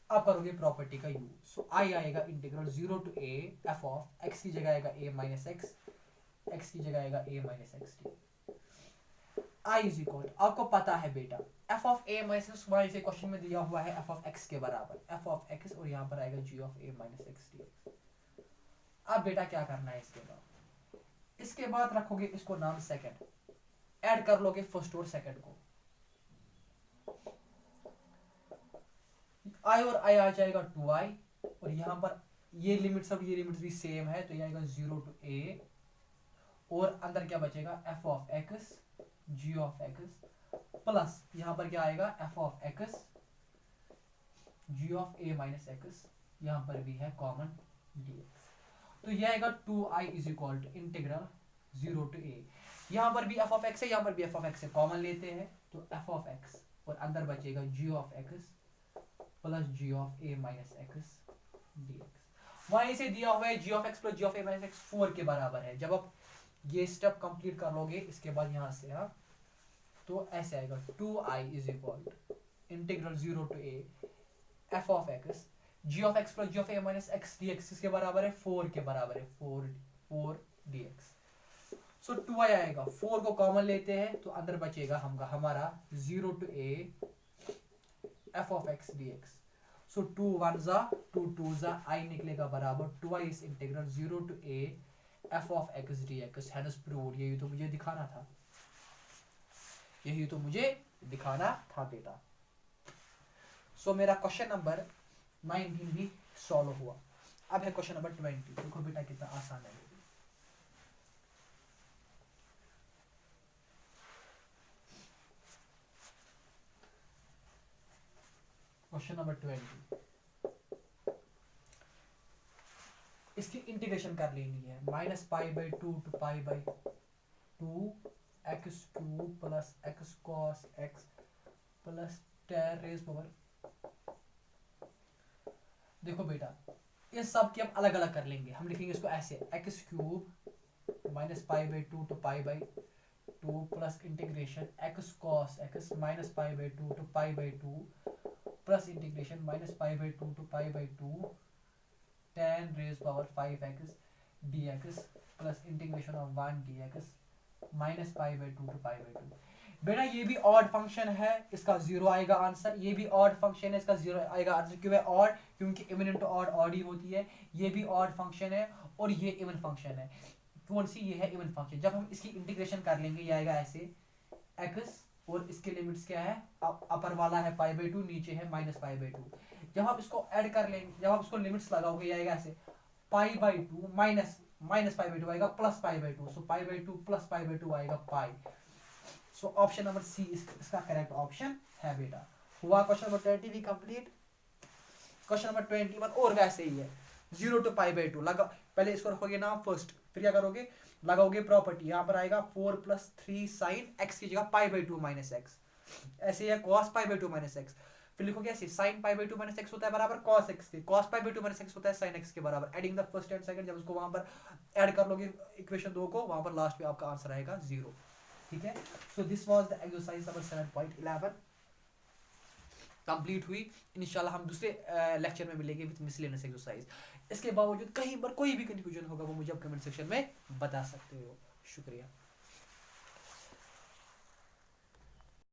आप करोगे प्रॉपर्टी का यूज। सो आई आएगा integral 0 to a f of x की जगह आएगा a माइनस एक्स, x की जगह आएगा a minus x T. I is equal, आपको पता है बेटा f of a minus x, हमारे से क्वेश्चन में दिया हुआ है f ऑफ x के बराबर f ऑफ x, और यहाँ पर आएगा g of a minus x T. अब बेटा क्या करना है इसके बाद रखोगे इसको नाम सेकंड, ऐड कर लोगे फर्स्ट और सेकंड को, आई और आई आ जाएगा 2i, और यहाँ पर ये लिमिट सब ये लिमिट्स भी सेम है, तो ये आएगा 0 टू a, और अंदर क्या बचेगा f of x g of x, plus यहाँ पर क्या आएगा f of x g of a minus x, यहाँ पर भी है कॉमन dx। तो ये आएगा 2i is equal to integral 0 to a, यहाँ पर भी f ऑफ x है, यहाँ पर भी f ऑफ x है, कॉमन लेते हैं तो f ऑफ x, और अंदर बचेगा g of x plus g of a minus x dx। वहीं से दिया हुआ है g of x plus g of a minus x 4 के बराबर है। जब आप ये स्टेप कंप्लीट कर लोगे इसके बाद यहाँ से आप, तो ऐसे आएगा 2i is equal to integral 0 to a f of x g of x plus g of a minus x dx, इसके बराबर है 4 के बराबर है 4 dx। सो 2i आएगा, 4 को कॉमन लेते हैं तो अंदर बचेगा हमारा 0 to a f of x dx। So 2 1 जा 2 2 जा i निकलेगा बराबर 2i is integral 0 to a f of x dx। Hence proved, यही तो मुझे दिखाना था, यही तो मुझे दिखाना था बेटा। सो मेरा क्वेश्चन नंबर 19 भी सॉल्व हुआ। अब है क्वेश्चन नंबर 20। देखो बेटा कितना आसान है। क्वेश्चन नंबर 20, इसकी इंटीग्रेशन कर लेनी है, minus pi by 2 to pi by 2 x cube plus x cos x plus ten raise power. देखो बेटा इस सब की हम अलग अलग कर लेंगे, हम लिखेंगे इसको ऐसे x cube minus pi by 2 to pi by 2 plus integration x cos x minus pi by 2 to pi by 2 plus integration minus pi by 2 to pi by 2 10 raise power 5x dx plus integration of 1 dx minus pi by 2 to pi by 2। बेटा ये भी odd function है, इसका 0 आएगा answer. ये भी odd function है, इसका 0 आएगा आंसर। क्यों है ऑड? क्योंकि इवन इंटू ऑड ऑड ही होती है। ये भी ऑड फंक्शन है और ये इवन फंक्शन है। कौन सी? ये है इवन फंक्शन। जब हम इसकी इंटीग्रेशन कर लेंगे ये आएगा ऐसे x, और इसके लिमिट्स क्या है? अपर वाला है पाई बाई 2, नीचे है माइनस पाई बाई 2। जब आप इसको ऐड कर लेंगे, जब आप इसको लिमिट्स लगाओगे ये आएगा ऐसे पाई बाई 2 माइनस पाई बाई 2 आएगा plus pi by 2। So pi by 2 plus pi by 2 आएगा पाई। सो ऑप्शन नंबर सी इसका करेक्ट ऑप्शन है बेटा। हुआ क्वेश्चन नंबर 20 भी कंप्लीट। क्वेश्चन नंबर 21 और वैसे ही है, 0 टू पाई बाई 2 लगा। पहले इसको रखोगे नाम फर्स्ट, फिर क्या करोगे? लगाओगे प्रॉपर्टी। यहाँ पर आएगा 4 प्लस 3 साइन एक्स की जगह पाई बाई 2 माइनस एक्स। ऐसे है cos pi by 2 minus x. फिर लिखोगे ऐसे sine pi by 2 minus x होता है बराबर कॉस एक्स के, cos pi by 2 minus x होता है साइन एक्स के बराबर। Adding the first and second, जब उसको वहां पर ऐड कर लोगे इक्वेशन 2 को, वहां पर लास्ट में आपका आंसर आएगा 0। ठीक है। So this was the exercise number 7.11 complete हुई। इंशाल्लाह हम दूसरे लेक्चर में मिलेंगे विद मिसलेनियस एक्सरसाइज। इसके बावजूद कहीं पर कोई भी कंफ्यूजन होगा वो मुझे आप कमेंट सेक्शन में बता सकते हो। शुक्रिया।